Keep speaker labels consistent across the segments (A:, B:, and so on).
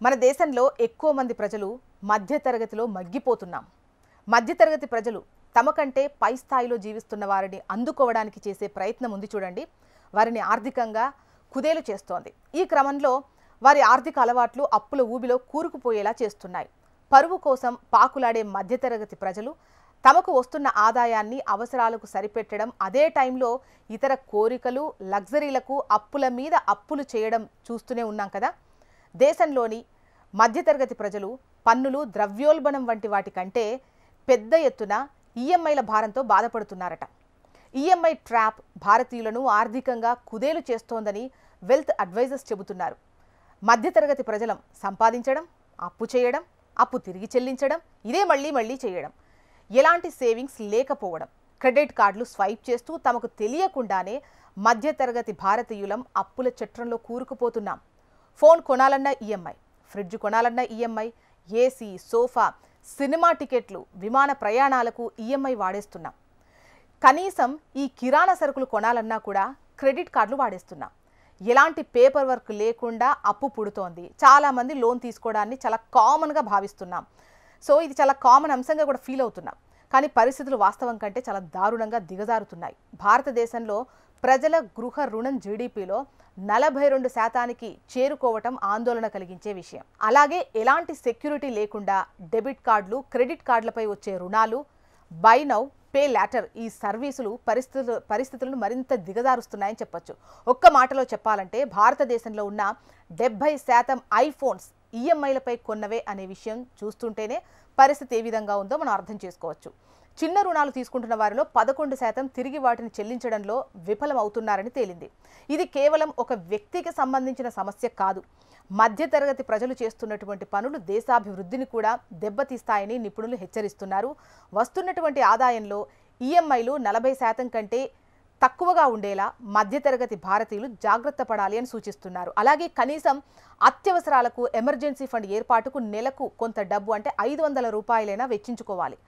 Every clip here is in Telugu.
A: మన దేశంలో ఎక్కువ మంది ప్రజలు మధ్యతరగతిలో మగ్గిపోతున్నాం. మధ్యతరగతి ప్రజలు తమకంటే పై స్థాయిలో జీవిస్తున్న వారిని అందుకోవడానికి చేసే ప్రయత్నం ఉంది చూడండి. వారిని ఆర్థికంగా కుదేలు చేస్తోంది. ఈ క్రమంలో వారి ఆర్థిక అలవాట్లు అప్పుల ఊబిలో కూరుకుపోయేలా చేస్తున్నాయి. పరువు కోసం పాకులాడే మధ్యతరగతి ప్రజలు తమకు వస్తున్న ఆదాయాన్ని అవసరాలకు సరిపెట్టడం, అదే టైంలో ఇతర కోరికలు, లగ్జరీలకు అప్పుల మీద అప్పులు చేయడం చూస్తూనే ఉన్నాం కదా. దేశంలోని మధ్యతరగతి ప్రజలు పన్నులు, ద్రవ్యోల్బణం వంటి వాటి కంటే పెద్ద ఎత్తున ఈఎంఐల భారంతో బాధపడుతున్నారట. ఈఎంఐ ట్రాప్ భారతీయులను ఆర్థికంగా కుదేలు చేస్తోందని వెల్త్ అడ్వైజర్స్ చెబుతున్నారు. మధ్యతరగతి ప్రజలం సంపాదించడం, అప్పు చేయడం, అప్పు తిరిగి చెల్లించడం, ఇదే మళ్ళీ చేయడం, ఎలాంటి సేవింగ్స్ లేకపోవడం, క్రెడిట్ కార్డులు స్వైప్ చేస్తూ తమకు తెలియకుండానే మధ్యతరగతి భారతీయులం అప్పుల చట్రంలో కూరుకుపోతున్నాం. ఫోన్ కొనాలన్న ఈఎంఐ, ఫ్రిడ్జ్ కొనాలన్న ఈఎంఐ, ఏసీ, సోఫా, సినిమా టికెట్లు, విమాన ప్రయాణాలకు ఈఎంఐ వాడేస్తున్నాం. కనీసం ఈ కిరాణా సరుకులు కొనాలన్నా కూడా క్రెడిట్ కార్డులు వాడేస్తున్నాం. ఎలాంటి పేపర్ వర్క్ లేకుండా అప్పు పుడుతోంది. చాలామంది లోన్ తీసుకోవడాన్ని చాలా కామన్గా భావిస్తున్నాం. సో ఇది చాలా కామన్ అంశంగా కూడా ఫీల్ అవుతున్నాం. కానీ పరిస్థితులు వాస్తవం కంటే చాలా దారుణంగా దిగజారుతున్నాయి. భారతదేశంలో ప్రజల గృహ రుణం జీడీపీలో 42% చేరుకోవటం ఆందోళన కలిగించే విషయం. అలాగే ఎలాంటి సెక్యూరిటీ లేకుండా డెబిట్ కార్డులు, క్రెడిట్ కార్డులపై వచ్చే రుణాలు, బై నౌ పే లాటర్ ఈ సర్వీసులు పరిస్థితులను మరింత దిగజారుస్తున్నాయని చెప్పొచ్చు. ఒక్క మాటలో చెప్పాలంటే భారతదేశంలో ఉన్న 70% ఐఫోన్స్ ఈఎంఐలపై కొన్నవే అనే విషయం చూస్తుంటేనే పరిస్థితి ఏ విధంగా ఉందో మనం అర్థం చేసుకోవచ్చు. చిన్న రుణాలు తీసుకుంటున్న వారిలో 11% తిరిగి వాటిని చెల్లించడంలో విఫలమవుతున్నారని తేలింది. ఇది కేవలం ఒక వ్యక్తికి సంబంధించిన సమస్య కాదు. మధ్యతరగతి ప్రజలు చేస్తున్నటువంటి పనులు దేశాభివృద్ధిని కూడా దెబ్బతీస్తాయని నిపుణులు హెచ్చరిస్తున్నారు. వస్తున్నటువంటి ఆదాయంలో ఈఎంఐలు 40% కంటే తక్కువగా ఉండేలా మధ్యతరగతి భారతీయులు జాగ్రత్త పడాలి అని సూచిస్తున్నారు. అలాగే కనీసం అత్యవసరాలకు ఎమర్జెన్సీ ఫండ్ ఏర్పాటుకు నెలకు కొంత డబ్బు, అంటే 500 రూపాయలైనా వెచ్చించుకోవాలి.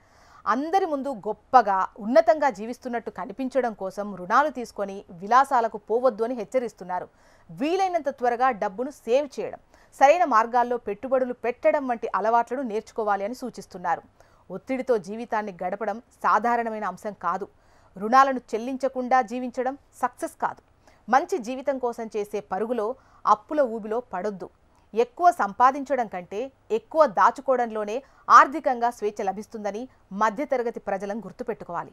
A: అందరి ముందు గొప్పగా, ఉన్నతంగా జీవిస్తున్నట్టు కనిపించడం కోసం రుణాలు తీసుకొని విలాసాలకు పోవద్దు అని హెచ్చరిస్తున్నారు. వీలైనంత త్వరగా డబ్బును సేవ్ చేయడం, సరైన మార్గాల్లో పెట్టుబడులు పెట్టడం వంటి అలవాట్లను నేర్చుకోవాలి అని సూచిస్తున్నారు. ఒత్తిడితో జీవితాన్ని గడపడం సాధారణమైన అంశం కాదు. రుణాలను చెల్లించకుండా జీవించడం సక్సెస్ కాదు. మంచి జీవితం కోసం చేసే పరుగులో అప్పుల ఊబిలో పడొద్దు. ఎక్కువ సంపాదించడం కంటే ఎక్కువ దాచుకోవడంలోనే ఆర్థికంగా స్వేచ్ఛ లభిస్తుందని మధ్యతరగతి ప్రజలను గుర్తుపెట్టుకోవాలి.